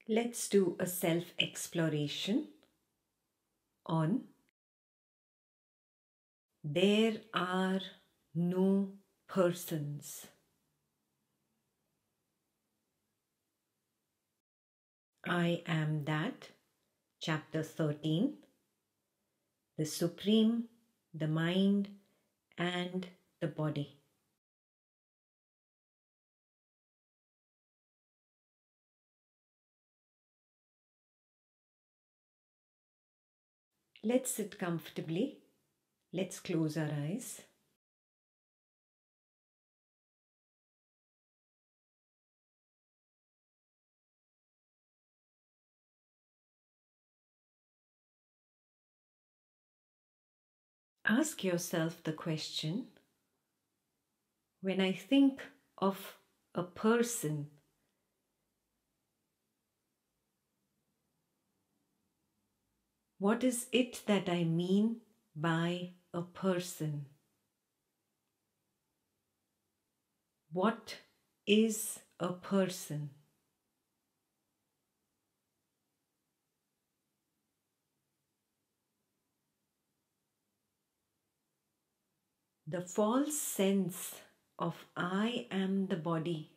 Let's do a self-exploration on there are no persons. I am that, chapter 13, the Supreme, the mind, and the body. Let's sit comfortably. Let's close our eyes. Ask yourself the question, when I think of a person, what is it that I mean by a person? What is a person? The false sense of I am the body,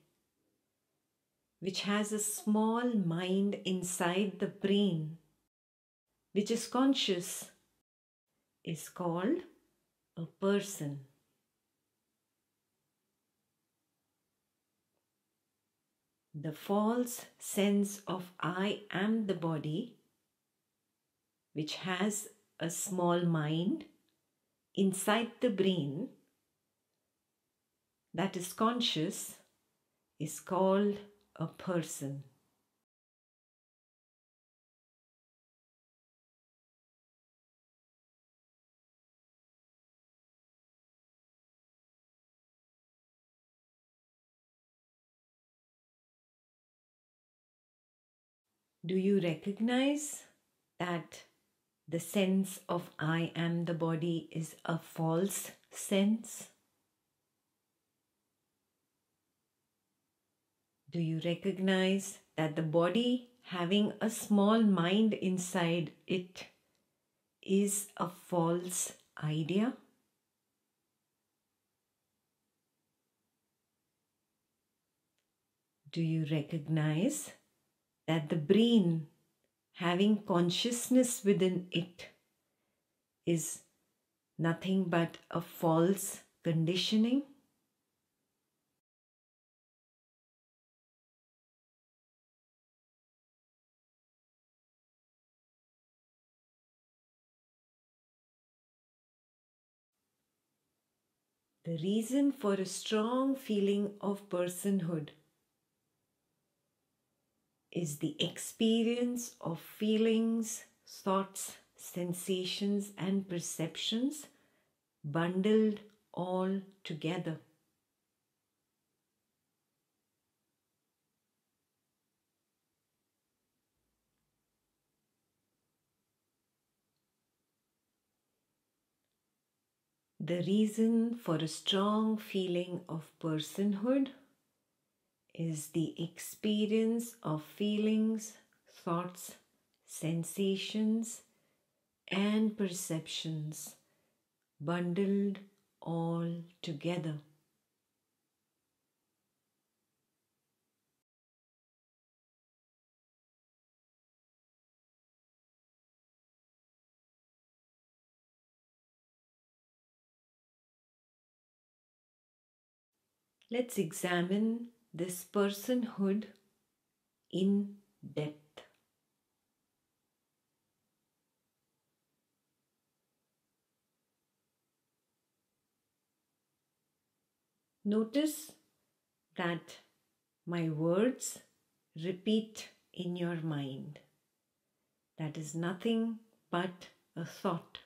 which has a small mind inside the brain, which is conscious, is called a person. The false sense of I am the body, which has a small mind inside the brain that is conscious, is called a person. Do you recognize that the sense of I am the body is a false sense? Do you recognize that the body having a small mind inside it is a false idea? Do you recognize that the brain having consciousness within it is nothing but a false conditioning? The reason for a strong feeling of personhood is the experience of feelings, thoughts, sensations, and perceptions bundled all together. The reason for a strong feeling of personhood is the experience of feelings, thoughts, sensations, and perceptions bundled all together. Let's examine this personhood in depth. Notice that my words repeat in your mind. That is nothing but a thought.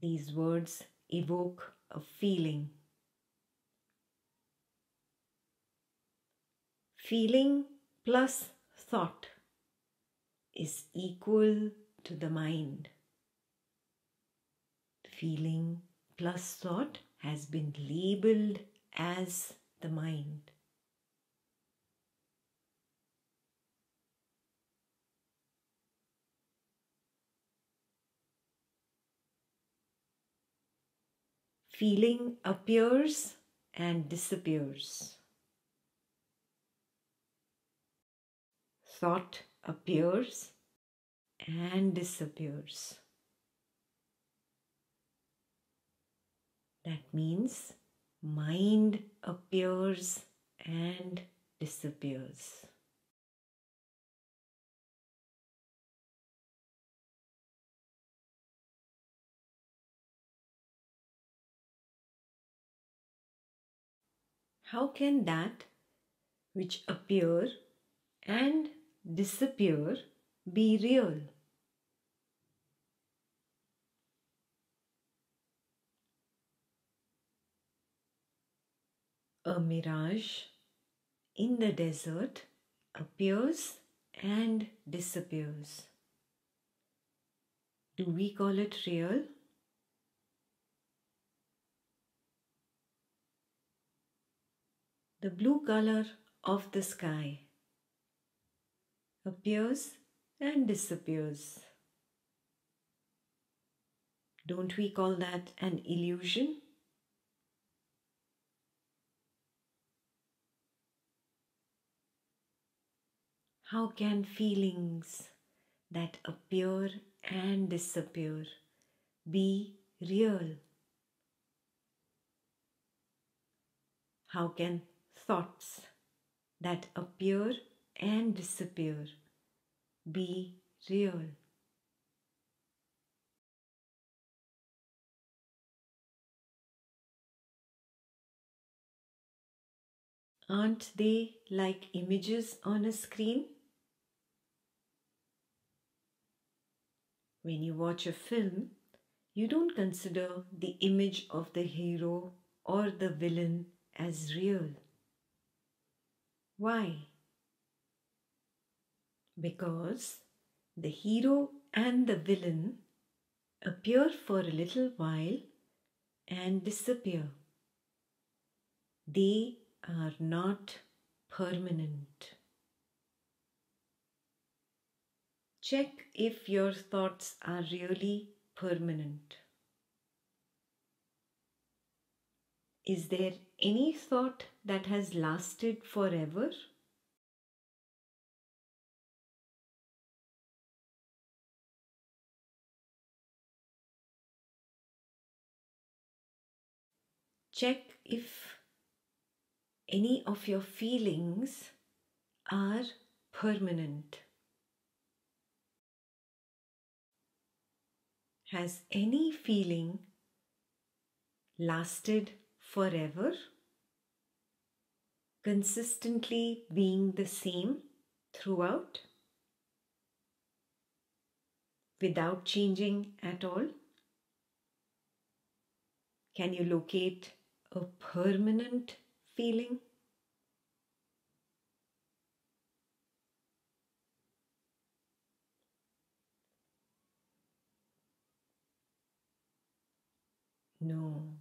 These words evoke a feeling. Feeling plus thought is equal to the mind. Feeling plus thought has been labeled as the mind. Feeling appears and disappears. Thought appears and disappears. That means mind appears and disappears. How can that which appear and disappear be real? A mirage in the desert appears and disappears. Do we call it real? The blue color of the sky appears and disappears. Don't we call that an illusion? How can feelings that appear and disappear be real? How can thoughts that appear and disappear be real? Aren't they like images on a screen? When you watch a film, you don't consider the image of the hero or the villain as real. Why? Because the hero and the villain appear for a little while and disappear. They are not permanent. Check if your thoughts are really permanent. Is there any thought that has lasted forever? Check if any of your feelings are permanent. Has any feeling lasted forever? Consistently being the same throughout? Without changing at all? Can you locate a permanent feeling? No.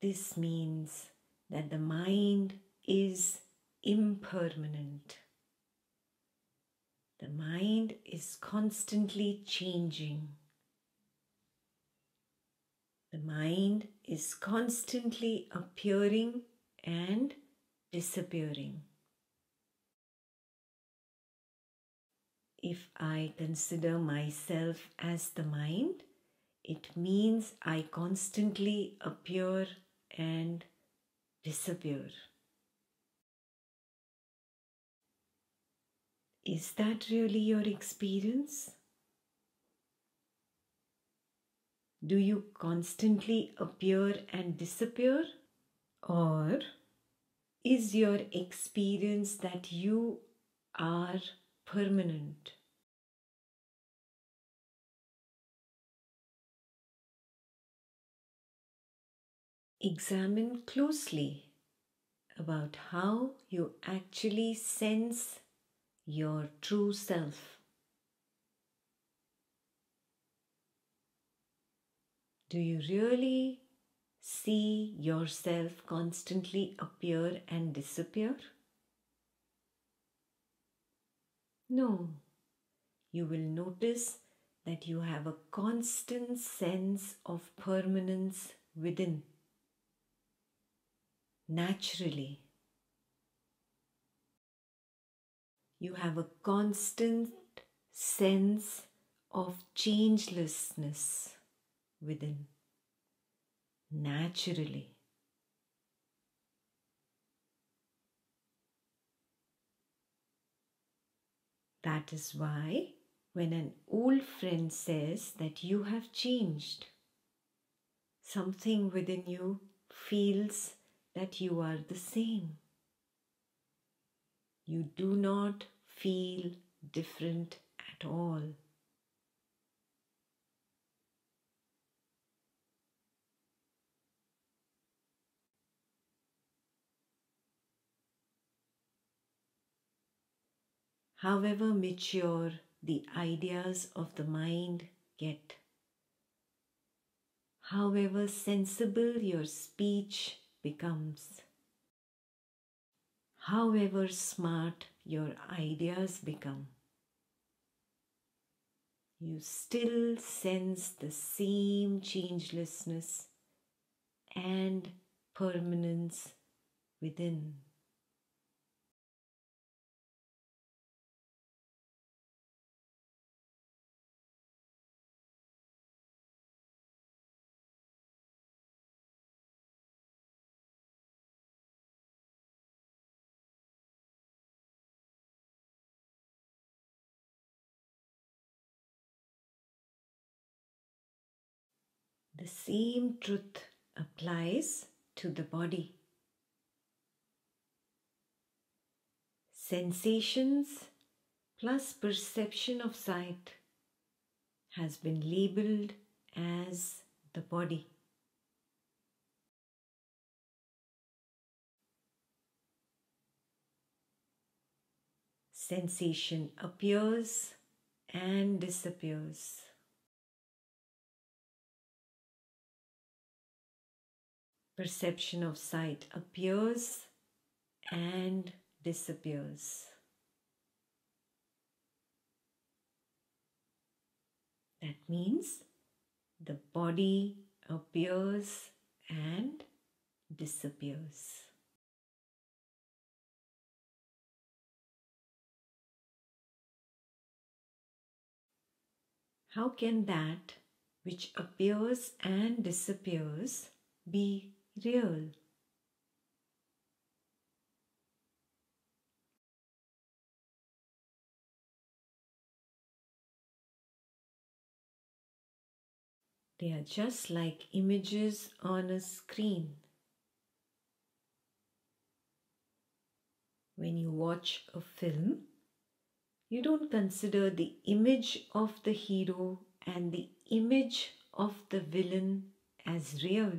This means that the mind is impermanent. The mind is constantly changing. The mind is constantly appearing and disappearing. If I consider myself as the mind, it means I constantly appear and disappear. Is that really your experience? Do you constantly appear and disappear? Or is your experience that you are permanent? Examine closely about how you actually sense your true self. Do you really see yourself constantly appear and disappear? No. You will notice that you have a constant sense of permanence within. naturally. You have a constant sense of changelessness within, naturally. That is why when an old friend says that you have changed, something within you feels that you are the same. You do not feel different at all. However mature the ideas of the mind get, however sensible your speech becomes, however smart your ideas become, you still sense the same changelessness and permanence within. The same truth applies to the body. Sensations plus perception of sight has been labeled as the body. Sensation appears and disappears. Perception of sight appears and disappears. That means the body appears and disappears. How can that which appears and disappears be real? They are just like images on a screen. When you watch a film, you don't consider the image of the hero and the image of the villain as real.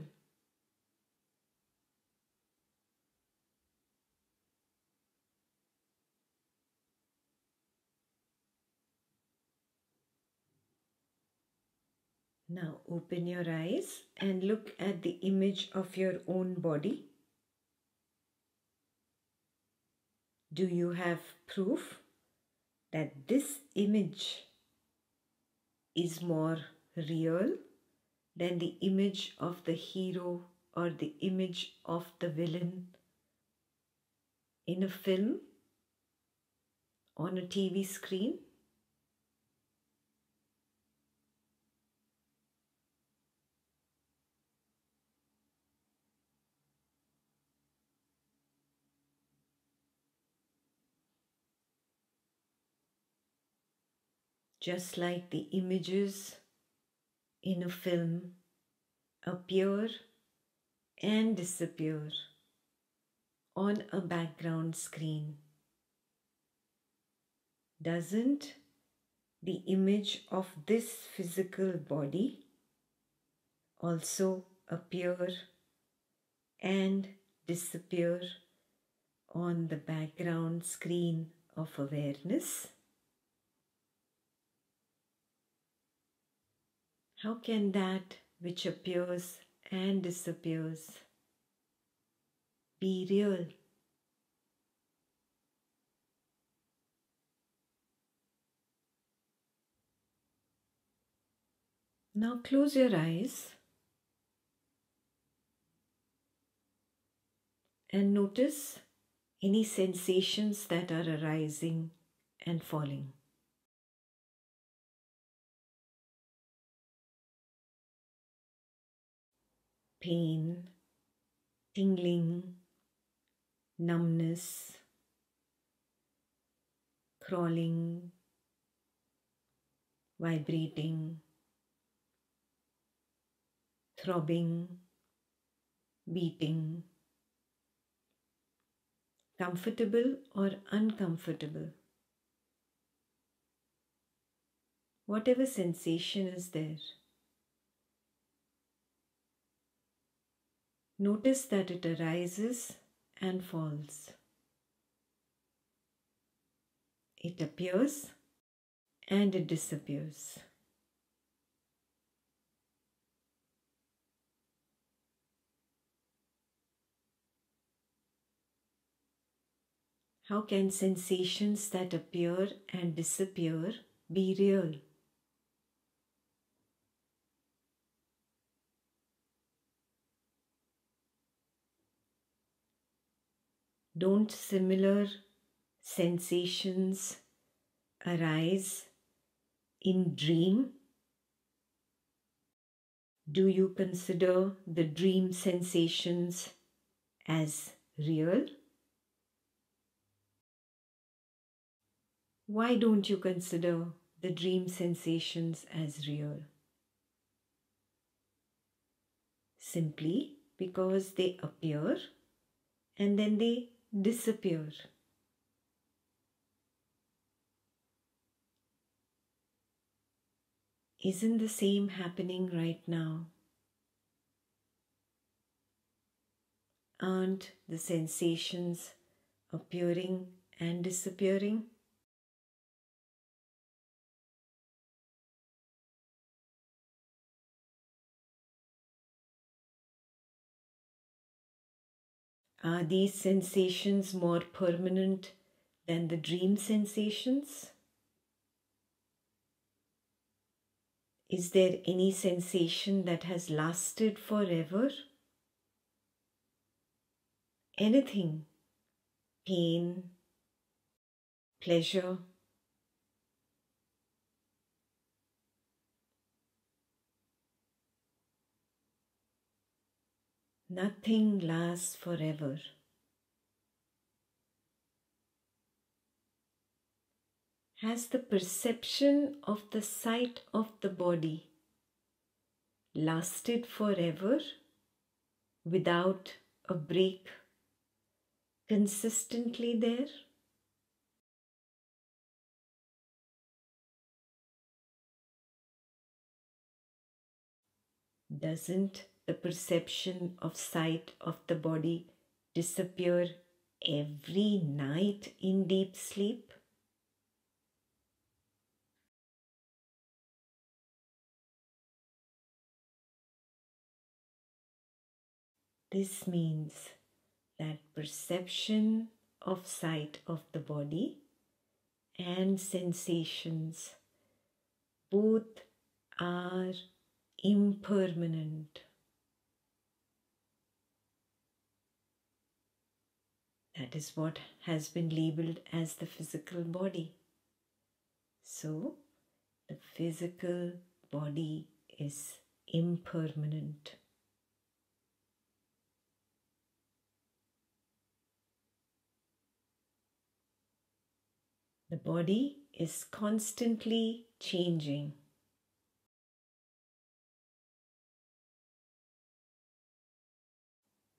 Now open your eyes and look at the image of your own body. Do you have proof that this image is more real than the image of the hero or the image of the villain in a film, on a TV screen? Just like the images in a film appear and disappear on a background screen, doesn't the image of this physical body also appear and disappear on the background screen of awareness? How can that which appears and disappears be real? Now close your eyes and notice any sensations that are arising and falling. Pain, tingling, numbness, crawling, vibrating, throbbing, beating, comfortable or uncomfortable. Whatever sensation is there, notice that it arises and falls. It appears and it disappears. How can sensations that appear and disappear be real? Don't similar sensations arise in dream? Do you consider the dream sensations as real? Why don't you consider the dream sensations as real? Simply because they appear and then they disappear. Isn't the same happening right now? Aren't the sensations appearing and disappearing? Are these sensations more permanent than the dream sensations? Is there any sensation that has lasted forever? Anything? Pain, pleasure? Nothing lasts forever. Has the perception of the sight of the body lasted forever without a break, consistently there? Doesn't the perception of sight of the body disappear every night in deep sleep? This means that perception of sight of the body and sensations both are impermanent. That is what has been labeled as the physical body. So, the physical body is impermanent. The body is constantly changing.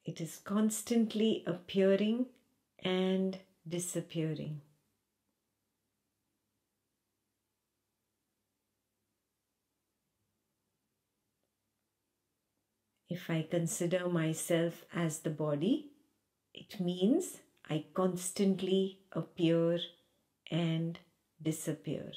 It is constantly appearing and disappearing. If I consider myself as the body, it means I constantly appear and disappear.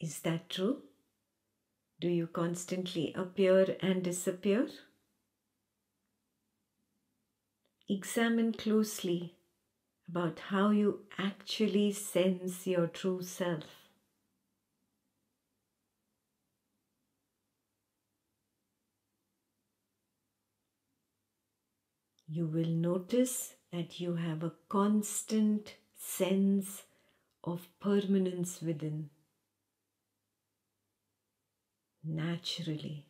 Is that true? Do you constantly appear and disappear? Examine closely about how you actually sense your true self. You will notice that you have a constant sense of permanence within, naturally.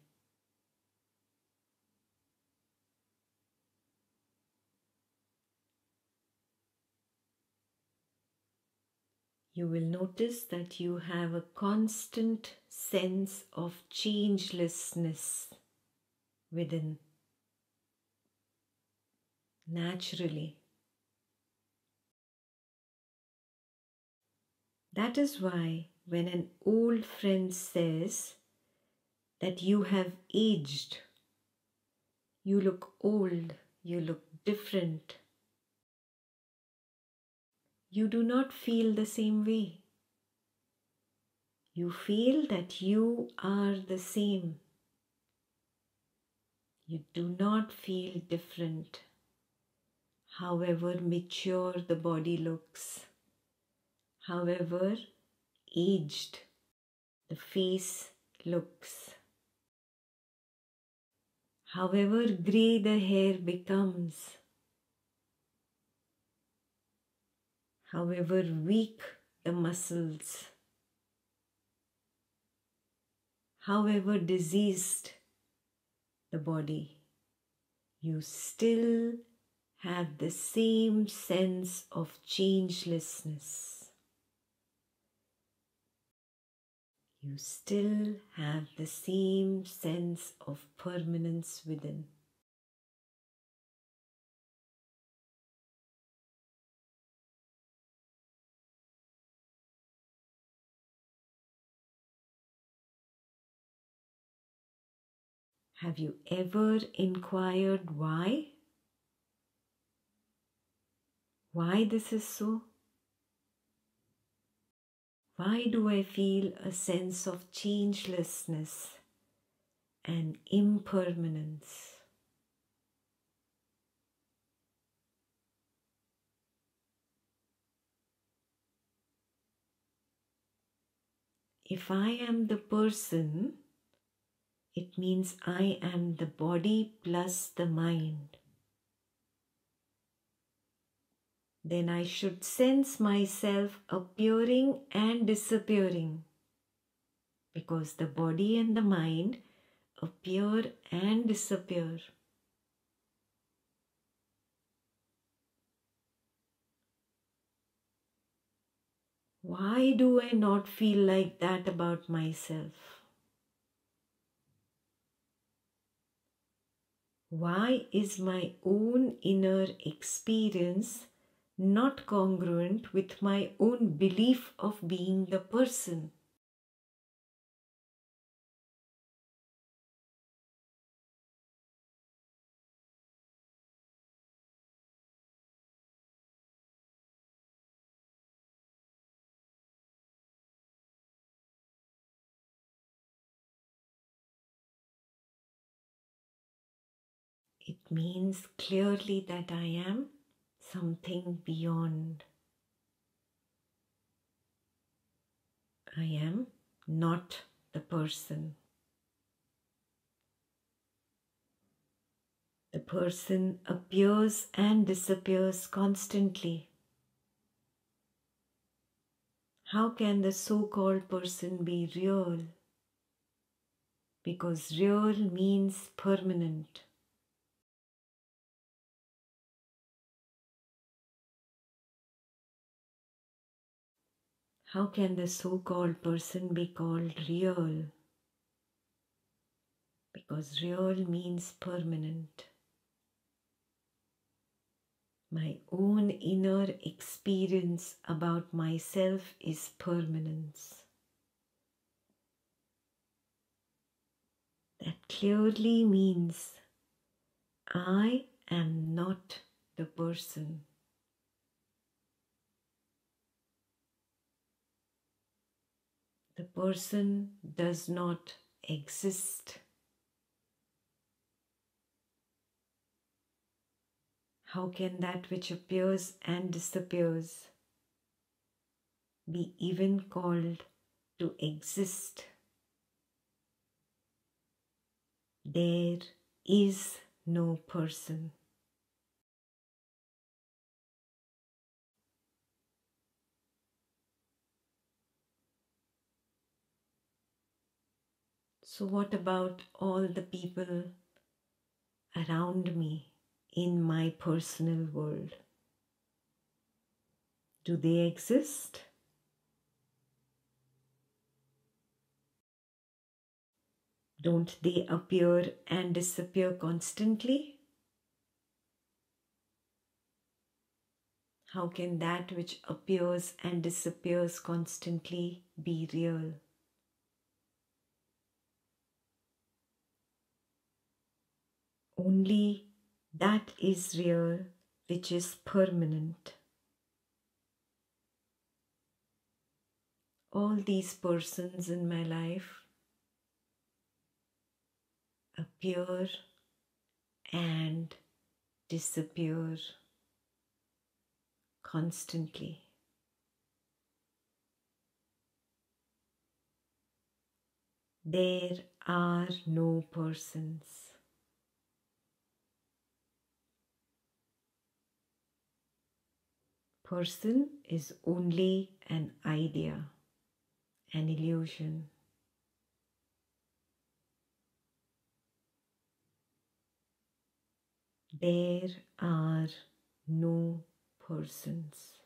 You will notice that you have a constant sense of changelessness within, naturally. That is why when an old friend says that you have aged, you look old, you look different, you do not feel the same way. You feel that you are the same. You do not feel different, however mature the body looks, however aged the face looks, however grey the hair becomes, however weak the muscles, however diseased the body, you still have the same sense of changelessness. You still have the same sense of permanence within. Have you ever inquired why? Why this is so? Why do I feel a sense of changelessness and impermanence? If I am the person, it means I am the body plus the mind. Then I should sense myself appearing and disappearing, because the body and the mind appear and disappear. Why do I not feel like that about myself? Why is my own inner experience not congruent with my own belief of being the person? It means clearly that I am something beyond. I am not the person. The person appears and disappears constantly. How can the so-called person be real? Because real means permanent. How can the so-called person be called real? Because real means permanent. My own inner experience about myself is permanence. That clearly means I am not the person. The person does not exist. How can that which appears and disappears be even called to exist? There is no person. So, what about all the people around me in my personal world? Do they exist? Don't they appear and disappear constantly? How can that which appears and disappears constantly be real? Only that is real which is permanent. All these persons in my life appear and disappear constantly. There are no persons. Person is only an idea, an illusion. There are no persons.